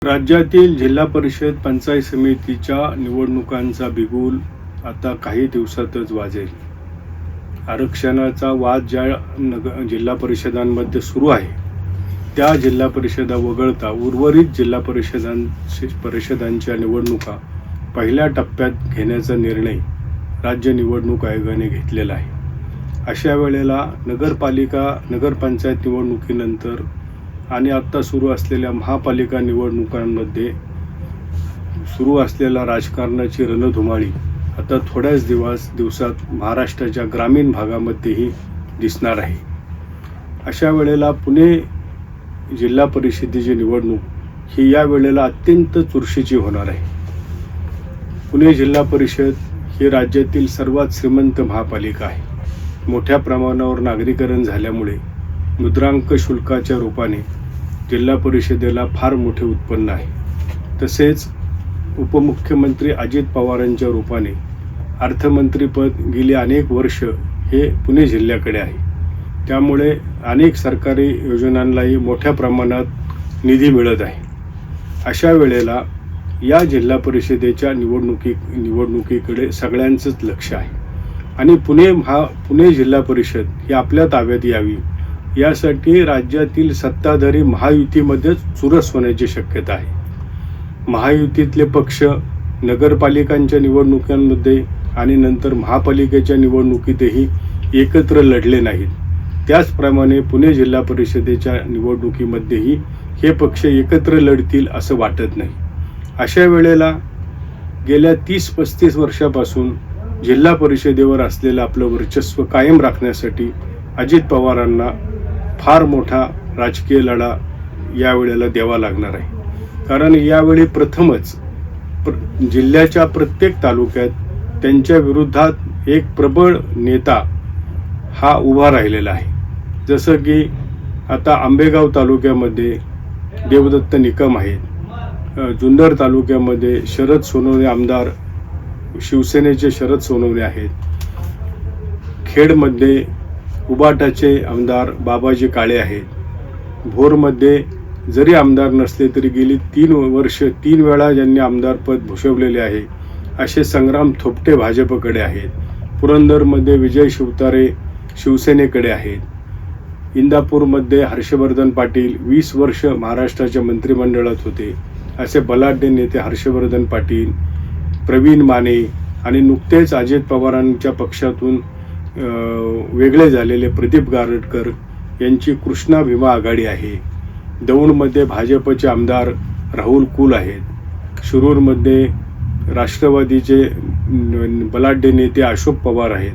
राज्यातील जिल्हा परिषद पंचायत समितीच्या निवडणुकांचा बिगुल आता काही दिवसातच वाजेल. आरक्षणाचा वाद ज्या जिल्हा परिषदांमध्ये सुरू आहे त्या जिल्हा परिषदा वगळता उर्वरित जिल्हा परिषदांच्या निवडणुका पहिल्या टप्प्यात घेण्याचा निर्णय राज्य निवडणूक आयोगाने घेतलेला आहे. अशा वेळेला नगरपंचायत निवडणुकीनंतर आणि आता सुरू असलेल्या महापालिका निवडणुकांमध्ये सुरू असलेल्या राजकारणाची रणधुमाळी आता थोड्याच दिवसात महाराष्ट्राच्या ग्रामीण भागामध्येही दिसणार आहे. अशा वेळेला पुणे जिल्हा परिषदेची निवडणूक ही या वेळेला अत्यंत चुरशीची होणार आहे. पुणे जिल्हा परिषद ही राज्यातील सर्वात श्रीमंत महापालिका आहे. मोठ्या प्रमाणावर नागरीकरण झाल्यामुळे मुद्रांक शुल्काच्या रूपाने जिल्हा परिषदेला फार मोठे उत्पन्न आहे. तसेच उपमुख्यमंत्री अजित पवारांच्या रूपाने अर्थमंत्रीपद गेली अनेक वर्ष हे पुणे जिल्ह्याकडे आहे. त्यामुळे अनेक सरकारी योजनांनाही मोठ्या प्रमाणात निधी मिळत आहे. अशा वेळेला या जिल्हा परिषदेच्या निवडणुकीकडे सगळ्यांचंच लक्ष आहे आणि पुणे जिल्हा परिषद ही आपल्या ताब्यात यावी यासाठी राज्यातील सत्ताधारी महायुतीमध्येच चुरस होण्याची शक्यता आहे. महायुतीतले पक्ष नगरपालिकांच्या निवडणुकांमध्ये आणि नंतर महापालिकेच्या निवडणुकीतही एकत्र लढले नाहीत. त्याचप्रमाणे पुणे जिल्हा परिषदेच्या निवडणुकीमध्येही हे पक्ष एकत्र लढतील असं वाटत नाही. अशा वेळेला गेल्या 30-35 वर्षापासून जिल्हा परिषदेवर असलेलं आपलं वर्चस्व कायम राखण्यासाठी अजित पवारांना फार मोठा राजकीय लढा यावेळेला द्यावा लागणार आहे. कारण यावेळी प्रथमच जिल्ह्याच्या प्रत्येक तालुक्यात त्यांच्या विरोधात एक प्रबळ नेता हा उभा राहिलेला आहे. जसं की आता आंबेगाव तालुक्यामध्ये देवदत्त निकम आहेत, जुन्नर तालुक्यामध्ये शरद सोनवणे आमदार शिवसेनेचे शरद सोनवणे आहेत, खेडमध्ये उबाटाचे आमदार बाबाजी काळे आहेत, भोरमध्ये जरी आमदार नसले तरी गेली 3 वेळा ज्यांनी आमदारपद भूषवलेले आहे असे संग्राम थोपटे भाजपकडे आहेत, पुरंदरमध्ये विजय शिवतारे शिवसेनेकडे आहेत, इंदापूरमध्ये हर्षवर्धन पाटील 20 वर्ष महाराष्ट्राच्या मंत्रिमंडळात होते असे बलाढ्य नेते हर्षवर्धन पाटील, प्रवीण माने आणि नुकतेच अजित पवारांच्या पक्षातून वेगळे झालेले प्रदीप गारटकर यांची कृष्णा भीमा आघाडी आहे. दौंडमध्ये भाजपचे आमदार राहुल कुल आहेत, शिरूरमध्ये राष्ट्रवादीचे बलाढ्य नेते अशोक पवार आहेत.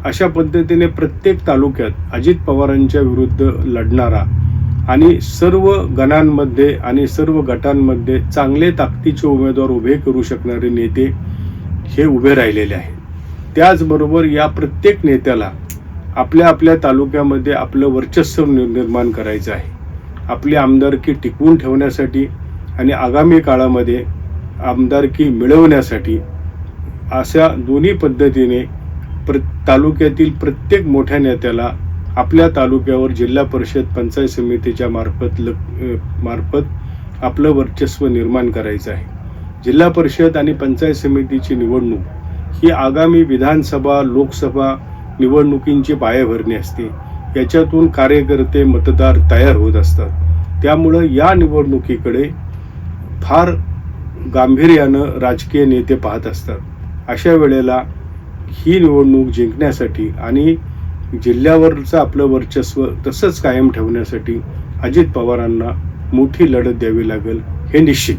अशा पद्धतीने प्रत्येक तालुक्यात अजित पवारांच्या विरुद्ध लढणारा आणि सर्व गणांमध्ये आणि सर्व गटांमध्ये चांगले ताकदीचे उमेदवार उभे करू शकणारे नेते हे उभे राहिलेले आहेत. त्याचबरोबर या प्रत्येक नेत्याला आपल्या तालुक्यामध्ये आपलं वर्चस्व निर्माण करायचं आहे. आपली आमदारकी टिकवून ठेवण्यासाठी आणि आगामी काळामध्ये आमदारकी मिळवण्यासाठी अशा दोन्ही पद्धतीने तालुक्यातील प्रत्येक मोठ्या नेत्याला आपल्या तालुक्यावर जिल्हा परिषद पंचायत समितीच्या मार्फत आपलं वर्चस्व निर्माण करायचं आहे. जिल्हा परिषद आणि पंचायत समितीची निवडणूक ही आगामी विधानसभा लोकसभा निवडणुकींची पायाभरणी असते. याच्यातून कार्यकर्ते मतदार तयार होत असतात. त्यामुळं या निवडणुकीकडे फार गांभीर्यानं राजकीय नेते पाहत असतात. अशा वेळेला ही निवडणूक जिंकण्यासाठी आणि जिल्ह्यावरचं आपलं वर्चस्व तसंच कायम ठेवण्यासाठी अजित पवारांना मोठी लढत द्यावी लागेल हे निश्चित.